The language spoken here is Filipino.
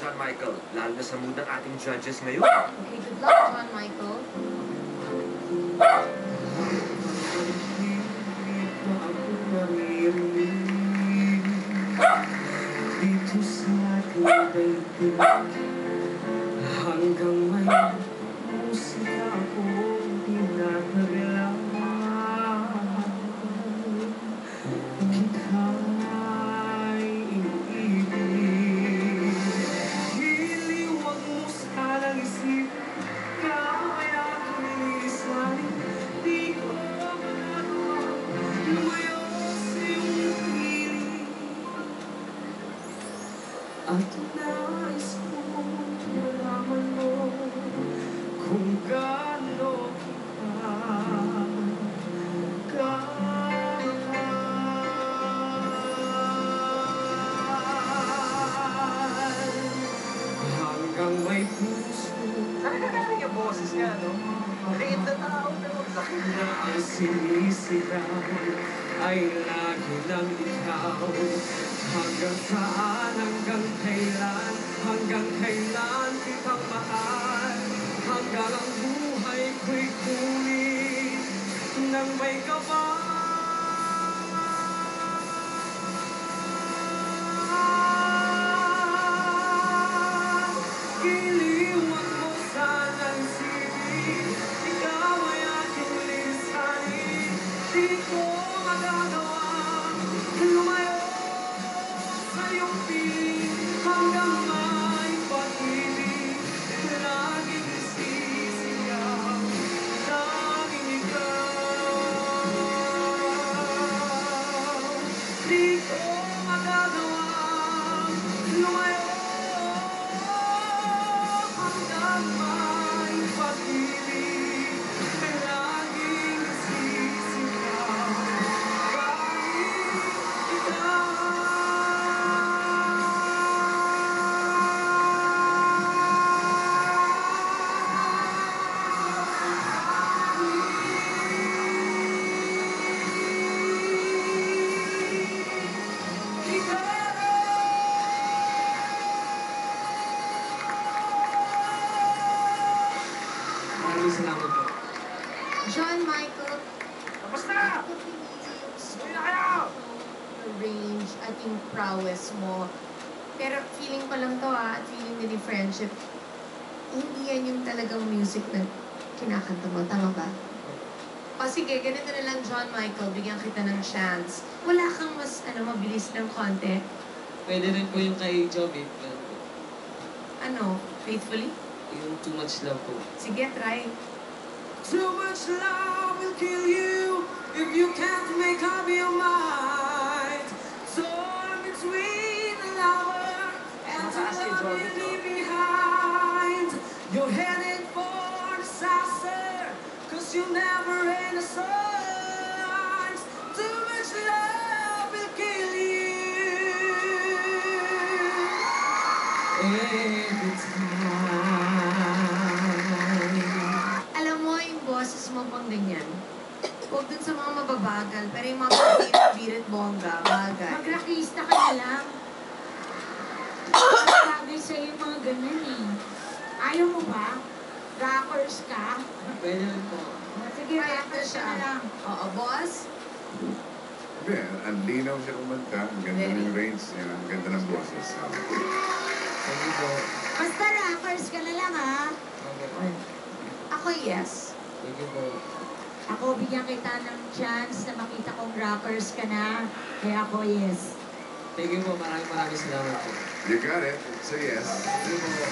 John Michael, lalo na sa mood ng ating judges ngayon. Okay, good luck, John Michael. Dito sa ating daigdig, hanggang may musika akong pinaglalaan. Kita'y iniibig, hiliwag mo sanang isipin, kaya kinilisanin, di ko magagawa lumayo sa iyong piling. At nais kong malaman mo kung gaano kita kamahal. Hanggang may puso Nakakagaling yung boses niya, no? Liit na tao, pero sakit na ang sinisigaw ay lagi lang ikaw. Hanggang saan, hanggang kailan kitang mahal. Hanggang ang buhay ko'y kunin ng may kapal. Iliwan mo sanang isipin, ikaw ay aking lisanin. Di ko magagawang lumayo sa iyong piling, hanggang may pag-ibig, laging isisigaw, laging ikaw. Di ko magagawang lumayo hanggang may pag-ibig, laging isisigaw, kahit ikaw. Maraming salamat po. John Michael, Tapos na! Uwi na kayo! yung range at yung prowess mo. Pero feeling ko lang to at feeling din ni friendship, hindi yan yung talagang music na kinakanta mo. Tama ba? O sige, ganito na lang, John Michael, bigyan kita ng chance. Wala kang mas, mabilis ng konti. Pwede rin po yung kay Joby. Faithfully? Yung Too Much Love po. Sige, try. Too much love will kill you if you can't make up your mind. Torn between the lover and the love you leave behind. You're headed for disaster, 'cause you never end the signs. Too much love will kill you every time. Alam mo, yung boses mo pang ganyan. Huwag dun sa mga mababagal, pero yung mga birit bongga, bagay. Mag-rockista ka na lang. Sabi sa'yo yung mga ganun eh. Ayaw mo ba? Rockers ka? Pwede rin po. Sige, rockers ka na lang. Oo, boss? Hindi, ang linaw siya kumanta. Ang ganda ng range niya. Ang ganda ng boses. Thank you po. Basta rockers ka na lang ha. Okay. Ako, yes. Thank you po. Ako, bigyan kita ng chance na makita kong rockers ka na. Kaya ako, yes. Thank you po. Maraming salamat po. You got it. It's a yes. Thank you po.